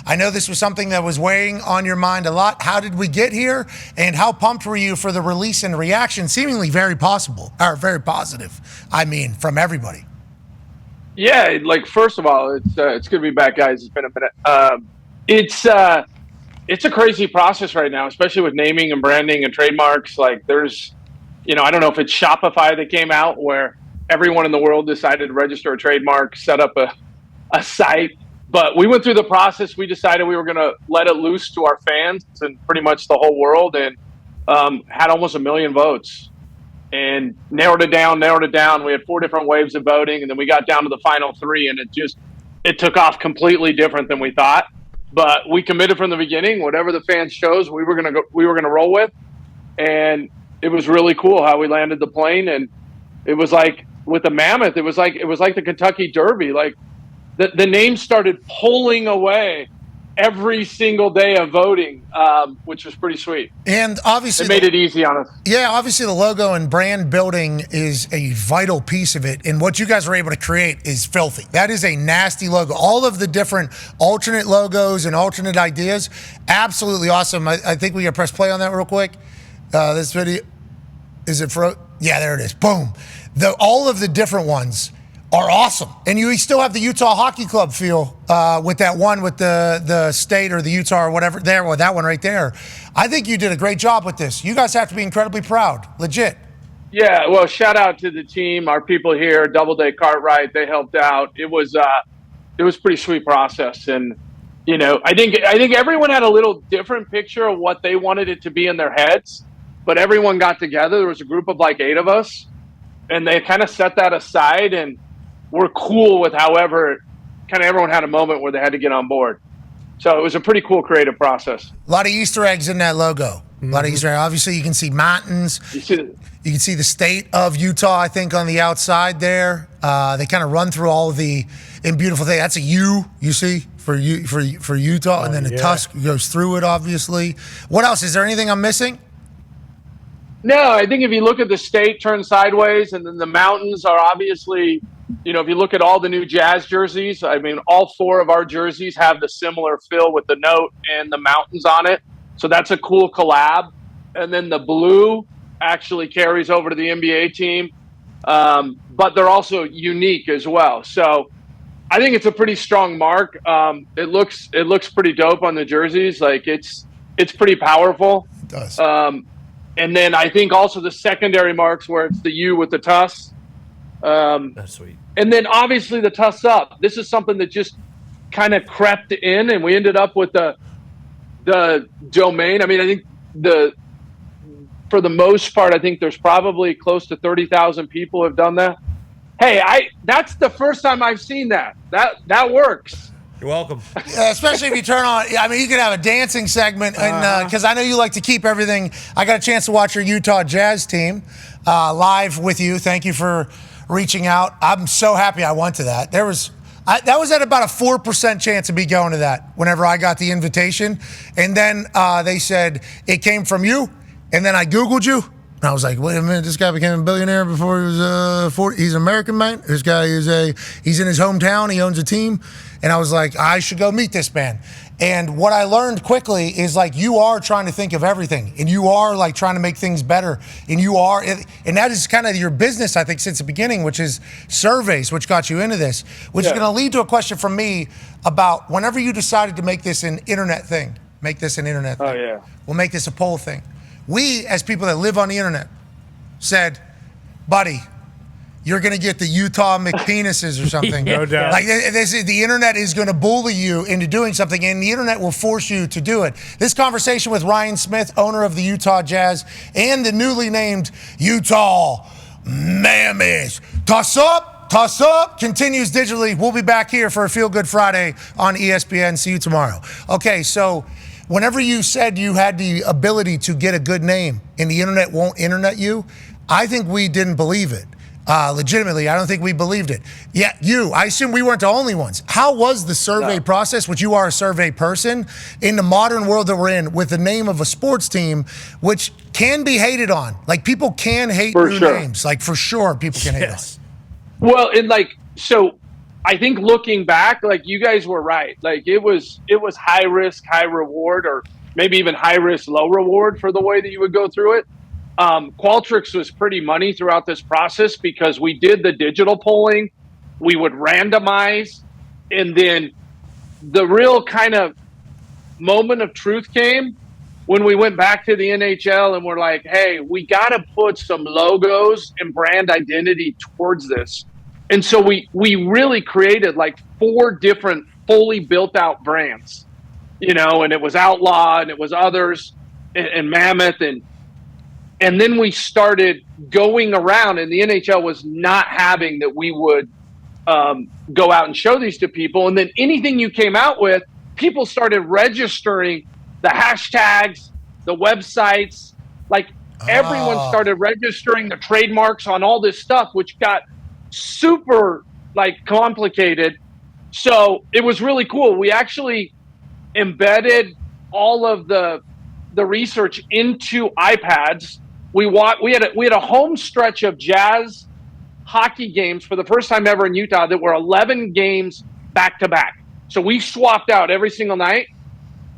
I know this was something that was weighing on your mind a lot. How did we get here, and how pumped were you for the release and reaction, seemingly very very positive, I mean, from everybody? Yeah, like, first of all, it's good to be back, guys. It's been a minute. It's a crazy process right now, especially with naming and branding and trademarks. Like, there's, I don't know if it's Shopify that came out where everyone in the world decided to register a trademark, set up a site. But we went through the process. We decided we were going to let it loose to our fans and pretty much the whole world, and had almost 1 million votes and narrowed it down. We had 4 different waves of voting, and then we got down to the final 3, and it took off completely different than we thought. But we committed from the beginning. Whatever the fans chose, we were gonna roll with, and it was really cool how we landed the plane. And it was like with the Mammoth, it was like the Kentucky Derby. Like the names started pulling away every single day of voting, which was pretty sweet. And obviously, it made it easy on us. Yeah, obviously the logo and brand building is a vital piece of it. And what you guys were able to create is filthy. That is a nasty logo. All of the different alternate logos and alternate ideas, absolutely awesome. I think we can press play on that real quick. This video, is it for? Yeah, there it is. Boom. All of the different ones are awesome. And you still have the Utah Hockey Club feel with that one with the state or the Utah or whatever there, or that one right there. I think you did a great job with this. You guys have to be incredibly proud. Legit. Yeah, well, shout out to the team, our people here, Doubleday Cartwright. They helped out. It was a pretty sweet process. And, I think everyone had a little different picture of what they wanted it to be in their heads, but everyone got together. There was a group of like 8 of us, and they kind of set that aside, and we're cool with however kind of everyone had a moment where they had to get on board. So it was a pretty cool creative process. A lot of Easter eggs in that logo. A lot of Easter eggs. Obviously, you can see mountains. You can see the state of Utah, I think, on the outside there. They kind of run through all of the beautiful things. That's a U, you see, for Utah. And then the tusk goes through it, obviously. What else? Is there anything I'm missing? No, I think if you look at the state turned sideways, and then the mountains are obviously, if you look at all the new Jazz jerseys, I mean, all 4 of our jerseys have the similar fill with the note and the mountains on it. So that's a cool collab. And then the blue actually carries over to the NBA team. But they're also unique as well. So I think it's a pretty strong mark. It looks pretty dope on the jerseys. Like it's pretty powerful. It does. And then I think also the secondary marks where it's the U with the tusk. That's sweet. And then obviously the tusk up. This is something that just kind of crept in, and we ended up with the domain. I mean, I think for the most part, I think there's probably close to 30,000 people have done that. Hey, that's the first time I've seen that. That works. You're welcome. Especially if you turn on, I mean, you could have a dancing segment, and because I know you like to keep everything. I got a chance to watch your Utah Jazz team live with you. Thank you for reaching out. I'm so happy I went to that. That was at about a 4% chance of me going to that whenever I got the invitation. And then they said, it came from you. And then I Googled you. And I was like, wait a minute, this guy became a billionaire before he was 40. He's an American, man. This guy he's in his hometown. He owns a team. And I was like, I should go meet this man. And what I learned quickly is like, you are trying to think of everything, and you are like trying to make things better. And and that is kind of your business, I think, since the beginning, which is surveys, which got you into this, which is going to lead to a question from me about whenever you decided to make this an internet thing, Oh, yeah. We'll make this a poll thing. We, as people that live on the internet, said, buddy, you're going to get the Utah McPenises or something. No doubt. Like the internet is going to bully you into doing something, and the internet will force you to do it. This conversation with Ryan Smith, owner of the Utah Jazz, and the newly named Utah Mammoth. Toss up, continues digitally. We'll be back here for a Feel Good Friday on ESPN. See you tomorrow. Okay, so whenever you said you had the ability to get a good name and the internet won't internet you, I think we didn't believe it. Legitimately, I don't think we believed it. Yeah, I assume we weren't the only ones. How was the survey process, which you are a survey person, in the modern world that we're in with the name of a sports team, which can be hated on? Like, people can hate new names. Like, for sure, people can hate us. Well, and like, so I think looking back, like you guys were right. Like it was high risk, high reward, or maybe even high risk, low reward for the way that you would go through it. Qualtrics was pretty money throughout this process because we did the digital polling, we would randomize, and then the real kind of moment of truth came when we went back to the NHL and we're like, hey, we got to put some logos and brand identity towards this. And so we really created like 4 different fully built out brands, and it was Outlaw and it was others and Mammoth. And then we started going around, and the NHL was not having that we would go out and show these to people. And then anything you came out with, people started registering the hashtags, the websites, like everyone started registering the trademarks on all this stuff, which got super like complicated. So it was really cool. We actually embedded all of the research into iPads. We had a home stretch of Jazz hockey games for the first time ever in Utah that were 11 games back to back. So we swapped out every single night,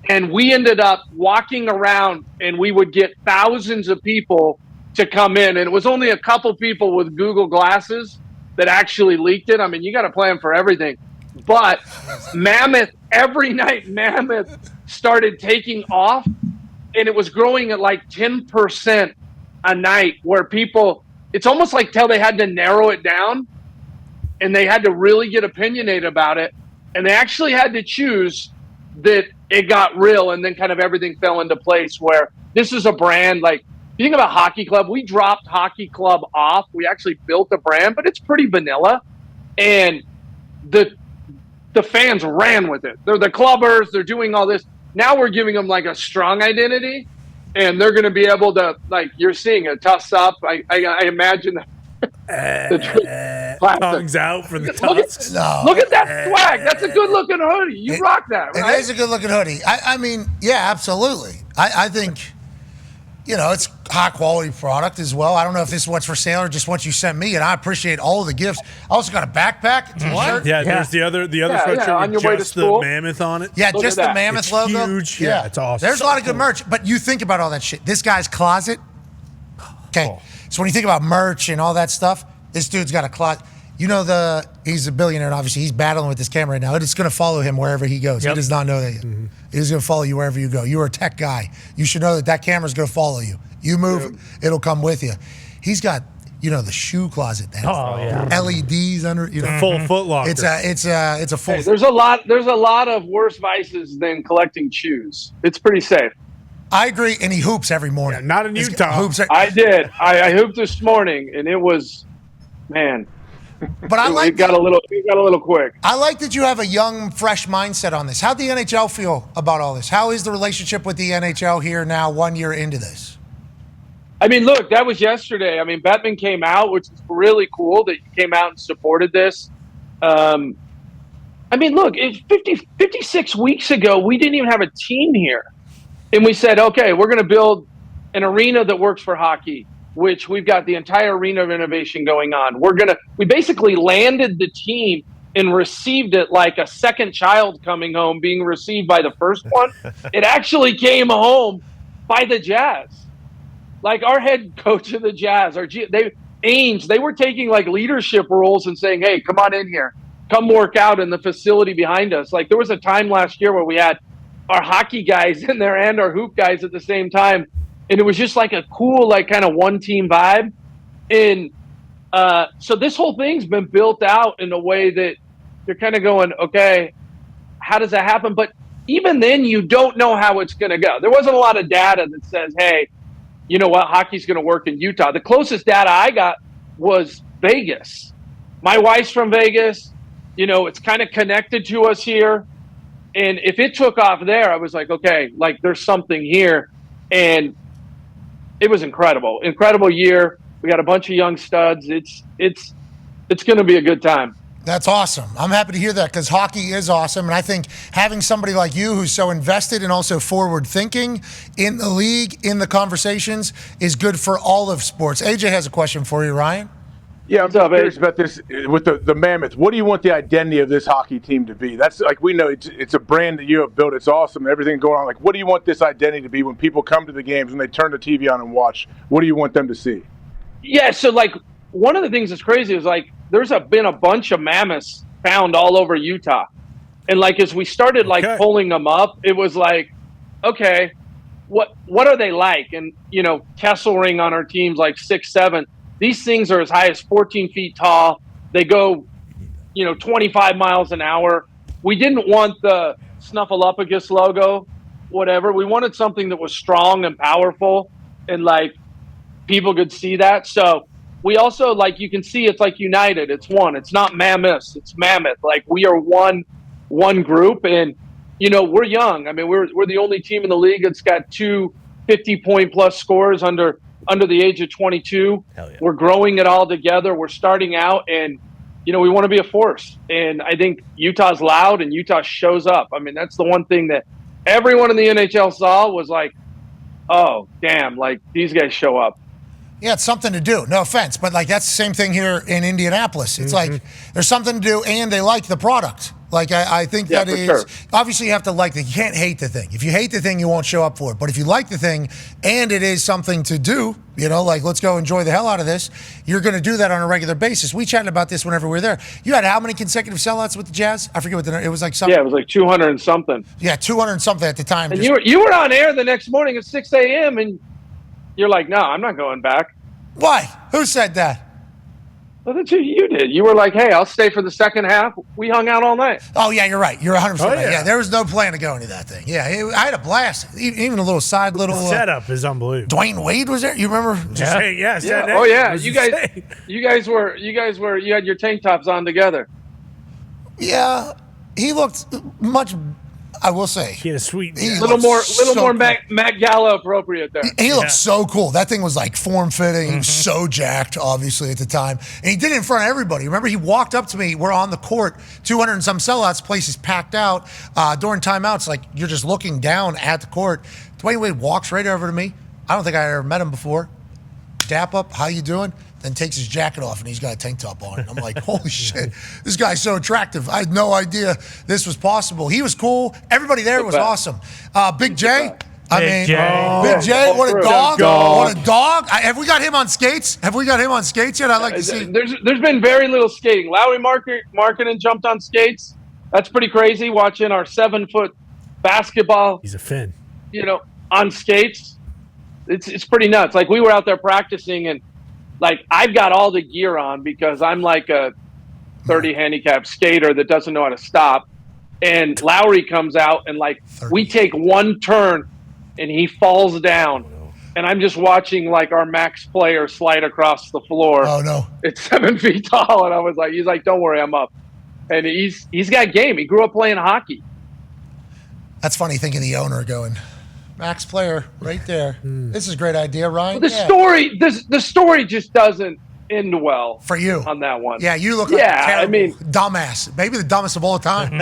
and we ended up walking around, and we would get thousands of people to come in. And it was only a couple people with Google Glasses that actually leaked it. I mean, you got to plan for everything. But Mammoth, every night Mammoth started taking off, and it was growing at like 10% a night, where people, it's almost like till they had to narrow it down and they had to really get opinionated about it. And they actually had to choose that it got real, and then kind of everything fell into place where this is a brand. Like, you think about Hockey Club, we dropped Hockey Club off. We actually built a brand, but it's pretty vanilla. And the fans ran with it. They're the clubbers. They're doing all this. Now we're giving them like a strong identity, and they're going to be able to, like, you're seeing a tuss up. I imagine the tongues out for the tusks. Look at that swag. That's a good looking hoodie. You rock that, right? It is a good looking hoodie. I mean, yeah, absolutely. I think, it's high quality product as well. I don't know if this is what's for sale or just what you sent me, and I appreciate all the gifts. I also got a backpack, t-shirt. Yeah, there's the other sweatshirt on your with way to just the school. Mammoth on it. Yeah, Look just at the that. Mammoth It's logo. huge. Yeah, it's awesome. There's a lot of good merch, but you think about all that shit. This guy's closet. Okay, so when you think about merch and all that stuff, this dude's got a closet. He's a billionaire, and obviously he's battling with this camera right now. It's going to follow him wherever he goes. Yep. He does not know that yet. Mm-hmm. It is going to follow you wherever you go. You're a tech guy. You should know that camera's going to follow you. You move, it'll come with you. He's got, the shoe closet. LEDs under, full Foot Locker. It's a full. Hey, there's a lot of worse vices than collecting shoes. It's pretty safe. I agree, and he hoops every morning. Yeah, not in Utah. I did. I hooped this morning, and it was, man. But it got a little quick. I like that you have a young, fresh mindset on this. How'd the NHL feel about all this? How is the relationship with the NHL here now, 1 year into this? I mean, look, that was yesterday. I mean, Bettman came out, which is really cool that he came out and supported this. I mean, look, 56 weeks ago, we didn't even have a team here. And we said, okay, we're going to build an arena that works for hockey, which we've got the entire arena renovation going on. We basically landed the team and received it like a second child coming home being received by the first one. It actually came home by the Jazz. Like our head coach of the Jazz, they were taking like leadership roles and saying, hey, come on in here. Come work out in the facility behind us. Like there was a time last year where we had our hockey guys in there and our hoop guys at the same time. And it was just like a cool, like kind of one team vibe. And so this whole thing's been built out in a way that you're kind of going, okay, how does that happen? But even then, you don't know how it's going to go. There wasn't a lot of data that says, hey, you know what, hockey's going to work in Utah. The closest data I got was Vegas. My wife's from Vegas. It's kind of connected to us here. And if it took off there, I was like, okay, like there's something here. And it was incredible year. We got a bunch of young studs. It's going to be a good time. That's awesome. I'm happy to hear that because hockey is awesome. And I think having somebody like you who's so invested and also forward thinking in the league, in the conversations, is good for all of sports. AJ has a question for you, Ryan. Yeah, I'm just curious about this with the Mammoth. What do you want the identity of this hockey team to be? That's like, we know it's a brand that you have built. It's awesome. Everything going on. Like, what do you want this identity to be when people come to the games, when they turn the TV on and watch? What do you want them to see? Yeah, so like one of the things that's crazy is like there's been a bunch of mammoths found all over Utah. And like as we started like pulling them up, it was like, okay, what are they like? And you know, Kesselring on our team's like 6'7". These things are as high as 14 feet tall. They go, 25 miles an hour. We didn't want the Snuffleupagus logo, whatever. We wanted something that was strong and powerful, and like people could see that. So we also, like, you can see it's like united. It's one. It's not mammoths. It's mammoth. Like we are one group, and we're young. I mean, we're the only team in the league that's got 2 50-point plus scores under the age of 22. Hell yeah. We're growing it all together. We're starting out, and we want to be a force. And I think Utah's loud, and Utah shows up. I mean, that's the one thing that everyone in the NHL saw was like, oh, damn, like these guys show up. Yeah, it's something to do. No offense, but like that's the same thing here in Indianapolis. It's like there's something to do, and they like the product. Like I think that is sure. Obviously you have to like the. You can't hate the thing. If you hate the thing, you won't show up for it. But if you like the thing, and it is something to do, like let's go enjoy the hell out of this. You're going to do that on a regular basis. We chatted about this whenever we were there. You had how many consecutive sellouts with the Jazz? I forget what it was like. Something. Yeah, it was like 200 and something. Yeah, 200 and something at the time. And you were on air the next morning at 6 a.m. and you're like, no, I'm not going back. Why? Who said that? Well, that's what you did. You were like, hey, I'll stay for the second half. We hung out all night. Oh, yeah, you're right. You're 100% right. yeah. Yeah, there was no plan to go into that thing. Yeah, I had a blast. Even a little side little... The setup is unbelievable. Dwayne Wade was there? You remember? Yeah. Oh, yeah. You guys were, you had your tank tops on together. Yeah, he looked much... I will say, he had a sweet, a little more cool. Matt Gallo appropriate there. He looked so cool. That thing was like form fitting. He was so jacked, obviously at the time, and he did it in front of everybody. Remember, he walked up to me. We're on the court, 200 and some sellouts. Place is packed out during timeouts. Like you're just looking down at the court. Dwayne Wade walks right over to me. I don't think I ever met him before. Dap up, how you doing? Then takes his jacket off and he's got a tank top on. I'm like, holy shit, this guy's so attractive. I had no idea this was possible. He was cool. Everybody there was awesome. Big J. Big J, what a dog. What a dog. Have we got him on skates? Have we got him on skates yet? I'd like to see. There's been very little skating. Lowry Markkinen jumped on skates. That's pretty crazy, watching our 7-foot basketball. He's a Finn. On skates. It's pretty nuts. Like we were out there practicing, and like I've got all the gear on because I'm like a 30 handicap skater that doesn't know how to stop. And Lowry comes out and like we take one turn and he falls down. And I'm just watching like our max player slide across the floor. Oh no. It's 7 feet tall. And I was like, he's like, don't worry, I'm up. And he's got game. He grew up playing hockey. That's funny thinking the owner going, max player right there. This is a great idea, Ryan. The story just doesn't end well for you on that one. Yeah, you look like a terrible dumbass. Maybe the dumbest of all time.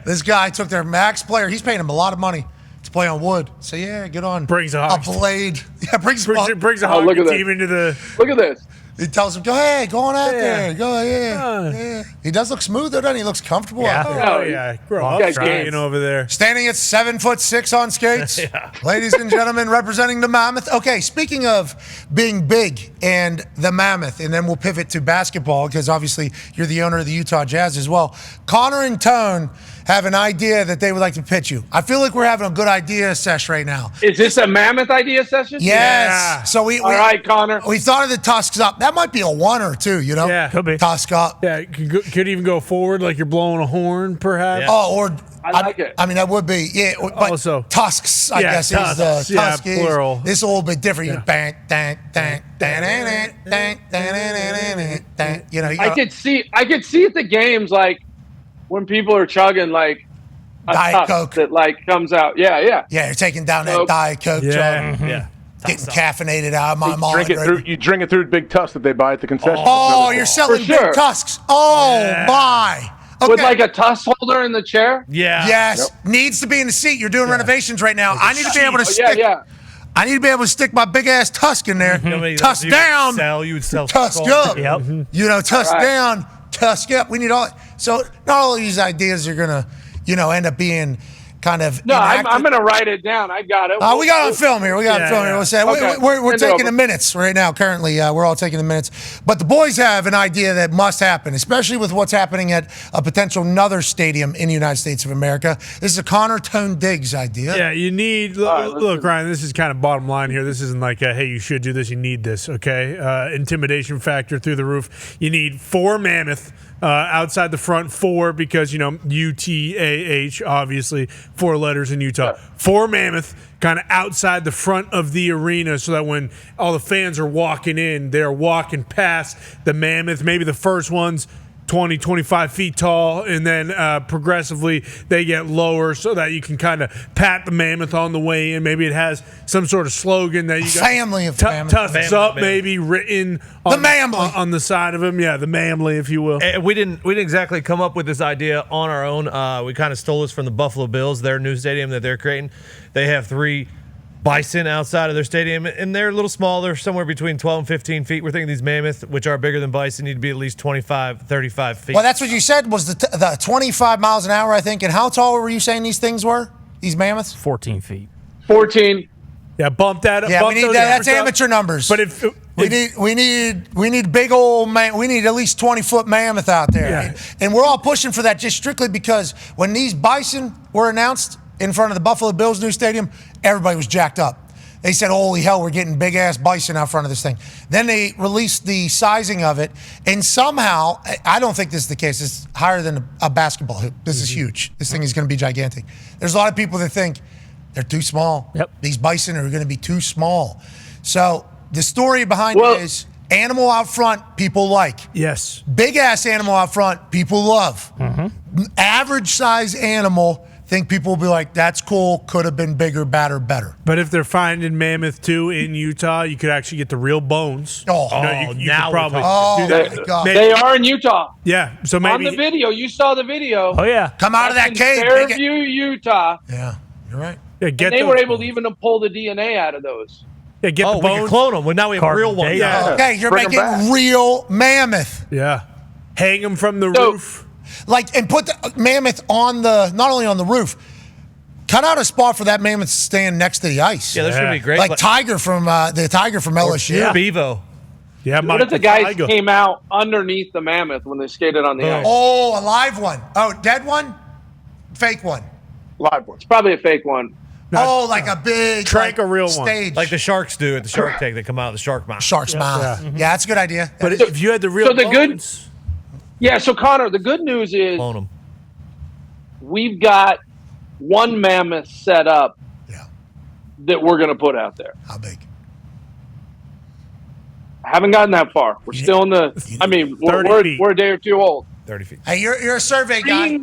This guy took their max player. He's paying him a lot of money to play on wood. So yeah, get on. Brings a blade. Yeah, brings a hockey team into the. Look at this. He tells him, go ahead, go on out there. Go, yeah. He does look smooth, though, doesn't he? He looks comfortable out there. Oh, yeah. Grow up trying over there. Standing at 7'6" on skates. Ladies and gentlemen, representing the Mammoth. Okay, speaking of being big and the Mammoth, and then we'll pivot to basketball, because obviously you're the owner of the Utah Jazz as well. Connor and Tone have an idea that they would like to pitch you. I feel like we're having a good idea sesh right now. Is this a Mammoth idea session? Yes. Yeah. So all right, Connor. We thought of the Tusks up. That might be a 1 or 2, Yeah, could be. Tusk up. Yeah, could even go forward like you're blowing a horn, perhaps. Yeah. Oh, or I like it. I mean, that would be, but also Tusks, I guess, is the Tusk. Plural. This is a little bit different. Yeah. I could see at the games like when people are chugging like a Diet Coke that like comes out. Yeah. Yeah, you're taking down that Diet Coke jug. Yeah. Getting caffeinated out of my mind. You drink it through big Tusk that they buy at the concession. Oh, you're selling big Tusks. Oh, my. Okay. With like a Tusk holder in the chair? Yeah. Yes. Needs to be in the seat. You're doing renovations right now. I need to be able to stick. I need to be able to stick my big ass tusk in there. Tusk down, You would sell tusk up. Yep. Tusk down, tusk up. We need all. So not all of these ideas are gonna, end up being kind of. No, I'm going to write it down. I got it. We got on film here. We'll say Okay. we're Send it taking over. the minutes right now. Currently, we're all taking the minutes. But the boys have an idea that must happen, especially with what's happening at a potential another stadium in the United States of America. This is a Connor Tone Diggs idea. Yeah, you need look, Ryan. This is kind of bottom line here. This isn't like, hey, you should do this. You need this. Okay, intimidation factor through the roof. You need 4 Mammoth. Outside the front, 4 because UTAH, obviously 4 letters in Utah. 4 Mammoth kind of outside the front of the arena, so that when all the fans are walking in, they're walking past the Mammoth. Maybe the first one's 20, 25 feet tall, and then progressively they get lower so that you can kind of pat the Mammoth on the way in. Maybe it has some sort of slogan that you got. Family of Mammoth. Tusks up, maybe written on on the side of him. Yeah, the Mamley, if you will. We didn't exactly come up with this idea on our own. We kind of stole this from the Buffalo Bills, their new stadium that they're creating. They have 3 bison outside of their stadium, and they're a little small. They're somewhere between 12 and 15 feet. We're thinking these mammoths, which are bigger than bison, need to be at least 25, 35 feet. Well, that's what you said was the 25 miles an hour, I think. And how tall were you saying these things were? These mammoths? 14 feet. 14. Yeah, bump that up. Yeah, bump we need that. That's amateur numbers. But if we need big old man. We need at least 20-foot mammoth out there, Yeah. and we're all pushing for that just strictly because when these bison were announced in front of the Buffalo Bills new stadium, everybody was jacked up. They said, "Holy hell, we're getting big ass bison out front of this thing." Then they released the sizing of it, and somehow I don't think this is the case. It's higher than a basketball hoop. This is huge. This thing is going to be gigantic. There's a lot of people that think they're too small. Yep. These bison are going to be too small. So the story behind it is animal out front, people like. Yes. Big ass animal out front, people love. Average size animal, think people will be like, that's cool, could have been bigger, badder, better. But if they're finding mammoth too in Utah, you could actually get the real bones. Oh, you now could probably oh do that. my God. They are in Utah. Yeah, so maybe On the video, you saw the video. Oh, yeah. Come out of that in cave. Fairview, Utah. Yeah, you're right. yeah, get And they those were able to bones. even pull the DNA out of those. Yeah, get Oh, the we can bones. clone them. Well, now we have Carbon real ones. dating. Yeah. Okay, you're Bring 'em making back. real mammoth. Yeah, hang them from the So- roof. Like, and put the mammoth on not only on the roof, cut out a spot for that mammoth to stand next to the ice. Yeah, that's going to be great. Like Tiger from LSU. Yeah. Bevo. Yeah, What if the guys came out underneath the mammoth when they skated on the ice? Oh, a live one. Oh, dead one? Fake one. Live ones. It's probably a fake one. Oh, like a big Trank like, a real one. stage. Like the sharks do at the Shark Tank. They come out of the shark mouth. Shark's mouth. Yeah, that's a good idea. But if you had the real So the good- bones, Yeah, so Connor, the good news is Clone them. we've got one mammoth set up Yeah. that we're going to put out there. How big? Haven't gotten that far. We're still in the. I mean, 30 feet. we're a day or two old. 30 feet. Hey, you're a survey guy.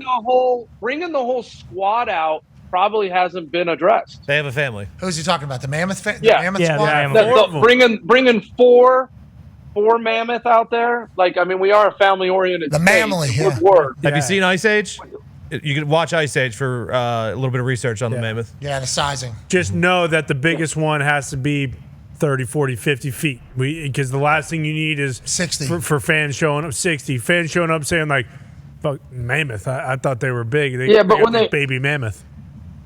Bringing the whole squad out probably hasn't been addressed. They have a family. Who's he talking about? The mammoth? Yeah. The mammoth Yeah, the squad? mammoth. The- Four of them. bringing four mammoth out there. Like, I mean, we are a family oriented. The mammoly, It yeah. would work. Have you seen Ice Age? You can watch Ice Age for a little bit of research on the mammoth. Yeah, the sizing. just know that the biggest one has to be 30, 40, 50 feet. Because the last thing you need is 60. for fans showing up. 60 fans showing up saying like, "Fuck mammoth! I thought they were big." Yeah, but when got this they- baby mammoth.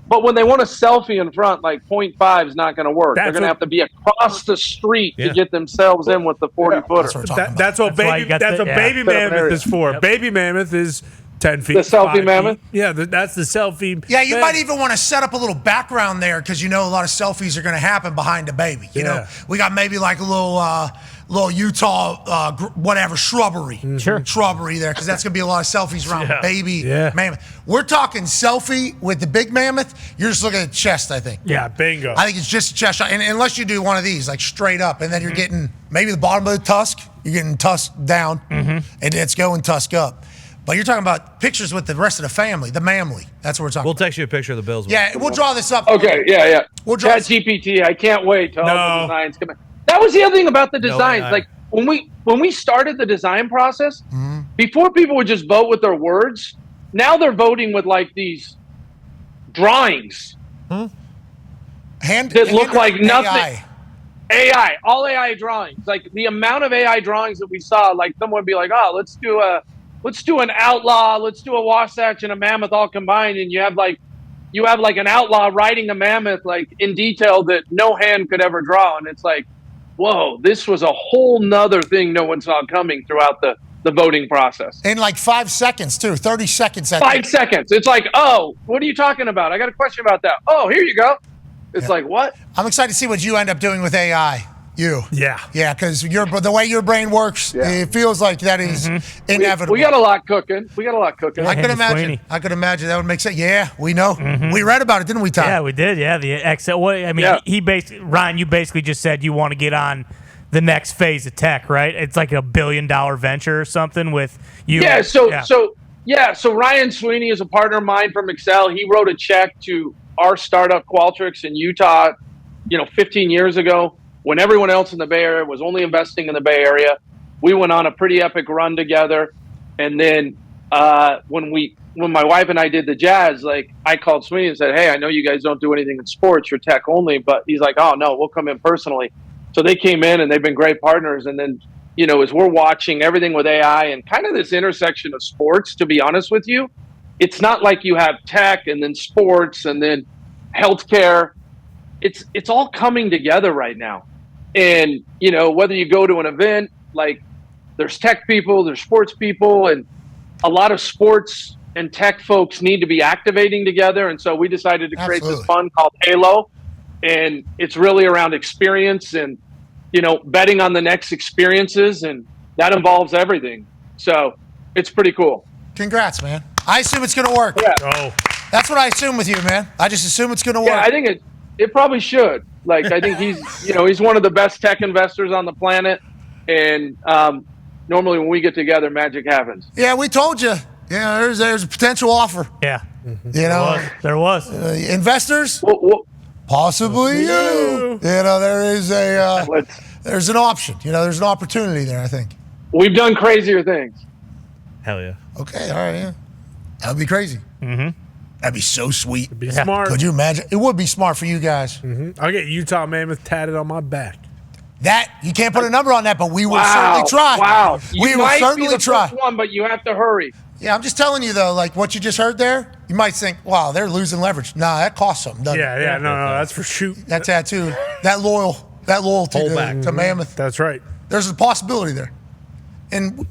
But when they want a selfie in front, like 0.5 is not going to work. They're That's going to what- have to be across the street Yeah. to get themselves in with the 40-footer. That's what we're talking about. That's what That's why baby. you got That's the- what yeah. baby Set up an mammoth area. is for. Yep. Baby mammoth is 10 feet. The selfie 5 feet. mammoth? Yeah, that's the selfie. Yeah, you thing. might even want to set up a little background there because you know a lot of selfies are going to happen behind the baby. You know, Yeah. we got maybe like a little Utah whatever shrubbery, Sure. shrubbery there because that's going to be a lot of selfies around Yeah. baby Yeah. mammoth. We're talking selfie with the big mammoth. You're just looking at the chest, I think. Yeah, bingo. I think it's just a chest shot, and unless you do one of these like straight up, and then you're getting maybe the bottom of the tusk. You're getting tusk down, and it's going tusk up. But you're talking about pictures with the rest of the family, the mamly. That's what we're talking We'll about. text you a picture of the Bills. Yeah, we'll draw this up. Okay, yeah. We'll draw Chat GPT, I can't wait till all No. the designs come in. That was the other thing about the designs. AI. Like when we started the design process, before people would just vote with their words, now they're voting with like these drawings. that look like nothing. AI. All AI drawings. Like the amount of AI drawings that we saw, like someone would be like, oh, let's do an outlaw, let's do a Wasatch and a Mammoth all combined, and you have like an outlaw riding a Mammoth like in detail that no hand could ever draw. And it's like, whoa, this was a whole nother thing no one saw coming throughout the voting process. In like 5 seconds, too. 30 seconds. 5 seconds. It's like, oh, what are you talking about? I got a question about that. Oh, here you go. It's like, what? I'm excited to see what you end up doing with AI. Yeah, because the way your brain works, it feels like that is inevitable. We got a lot cooking. I could imagine. That would make sense. Yeah, we know. We read about it, didn't we, Tom? Yeah, we did. Yeah, the Excel. Well, I mean, Ryan, you basically just said you want to get on the next phase of tech, right? It's like $1 billion venture or something with you. Yeah. So Ryan Sweeney is a partner of mine from Excel. He wrote a check to our startup Qualtrics in Utah, 15 years ago, when everyone else in the Bay Area was only investing in the Bay Area. We went on a pretty epic run together. And then when my wife and I did the Jazz, like I called Sweeney and said, hey, I know you guys don't do anything in sports, you're tech only, but he's like, oh no, we'll come in personally. So they came in and they've been great partners. And then, as we're watching everything with AI and kind of this intersection of sports, to be honest with you, it's not like you have tech and then sports and then healthcare. It's all coming together right now. And, whether you go to an event, like there's tech people, there's sports people, and a lot of sports and tech folks need to be activating together. And so we decided to create this fund called Halo. And it's really around experience and, betting on the next experiences. And that involves everything. So it's pretty cool. Congrats, man. I assume it's going to work. Yeah. Oh. That's what I assume with you, man. I just assume it's going to work. Yeah, I think it probably should. Like, I think he's one of the best tech investors on the planet. And normally when we get together, magic happens. Yeah, we told you. Yeah, there's a potential offer. Yeah. There was. Investors? Well, possibly you. There is there's an option. There's an opportunity there, I think. We've done crazier things. Hell yeah. Okay, all right, yeah. That would be crazy. Mm-hmm. That'd be so sweet. It'd be smart. Could you imagine? It would be smart for you guys. I'll get Utah Mammoth tatted on my back. That, you can't put a number on that, but we will certainly try. Wow. We will certainly try. First one, but you have to hurry. Yeah, I'm just telling you, though, like what you just heard there, you might think, wow, they're losing leverage. Nah, that costs something, doesn't it? Yeah, no, that's for shoot. That tattoo, that loyalty to Mammoth. That's right. There's a possibility there. And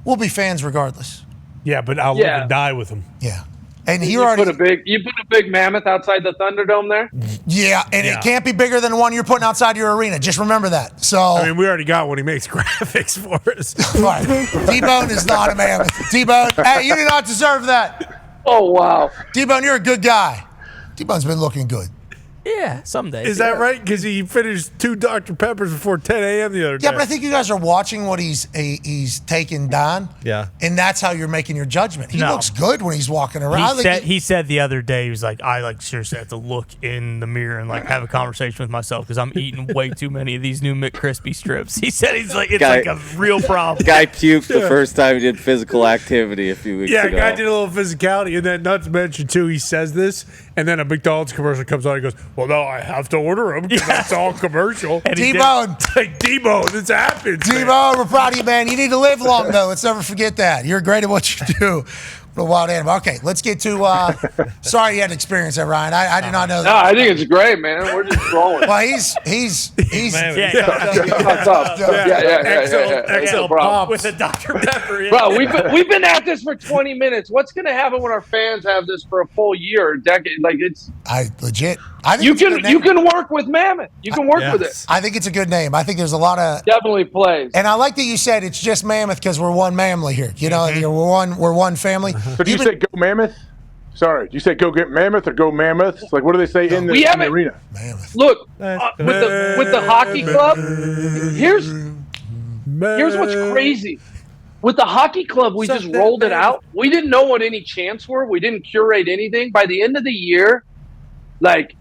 we'll be fans regardless. Yeah, but I'll live and die with them. Yeah. And you put a big Mammoth outside the Thunderdome there? Yeah, and it can't be bigger than the one you're putting outside your arena. Just remember that. So I mean, we already got one. He makes graphics for us. Right. T-Bone is not a Mammoth. T-Bone, hey, you do not deserve that. Oh, wow. T-Bone, you're a good guy. T-Bone's been looking good. Yeah, some days. Is that right? Because he finished 2 Dr. Peppers before 10 a.m. the other day. Yeah, but I think you guys are watching what he's taking Dahn. Yeah. And that's how you're making your judgment. He looks good when he's walking around. He said the other day, he was like, I seriously have to look in the mirror and have a conversation with myself because I'm eating way too many of these new McCrispy strips. He said it's like a real problem. Guy puked the first time he did physical activity a few weeks ago. Yeah, guy did a little physicality. And then, not to mention, too, he says this, and then a McDonald's commercial comes on. He goes, well, no, I have to order them because that's all commercial. T-Bone. Like, T-Bone, this happens. T-Bone, we're proud of you, man. You need to live long, though. Let's never forget that. You're great at what you do. A wild animal. Okay, let's get to. Sorry you had to experience that, Ryan. I did not know that. No, I think it's great, man. We're just rolling. Well, he's Yeah. XL pop with a Dr. Pepper. Bro, we've been at this for 20 minutes. What's going to happen when our fans have this for a full year or decade? Like I think you can work with Mammoth. You can work with it. I think it's a good name. I think there's a lot of definitely plays. And I like that you said it's just Mammoth because we're one family here. We're one family. So do you say go Mammoth? Sorry, do you say go get Mammoth or go Mammoth? Like, what do they say in the arena? Mammoth. Look, with the hockey club, here's what's crazy. With the hockey club, we just rolled it out. We didn't know what any chants were. We didn't curate anything. By the end of the year,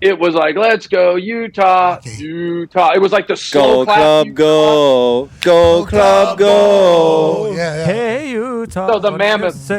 it was like, let's go Utah, Utah. It was like the slow clap. Club, go. Go club, go. Yeah. Hey, Utah. So the Mammoth.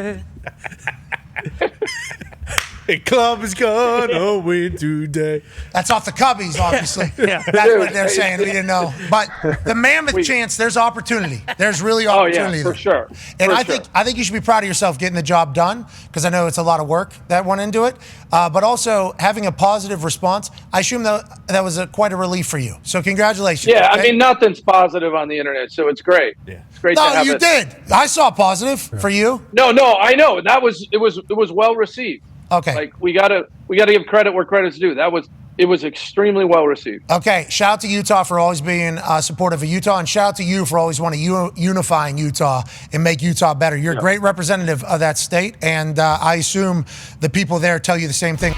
A club is gonna win today. That's off the Cubbies, obviously. Yeah. That's what they're saying. We didn't know. But the Mammoth chance, there's opportunity. There's really opportunity. For there. sure. And I think you should be proud of yourself getting the job done, because I know it's a lot of work that went into it. But also having a positive response, I assume that was quite a relief for you. So congratulations. Yeah, okay? I mean, nothing's positive on the internet, so it's great. Yeah. It's great to No, have you it. did. I saw positive for you. No, I know. It was well received. Okay. Like we gotta give credit where credit's due. It was extremely well received. Okay. Shout out to Utah for always being supportive of Utah, and shout out to you for always wanting to unifying Utah and make Utah better. You're a great representative of that state, and I assume the people there tell you the same thing.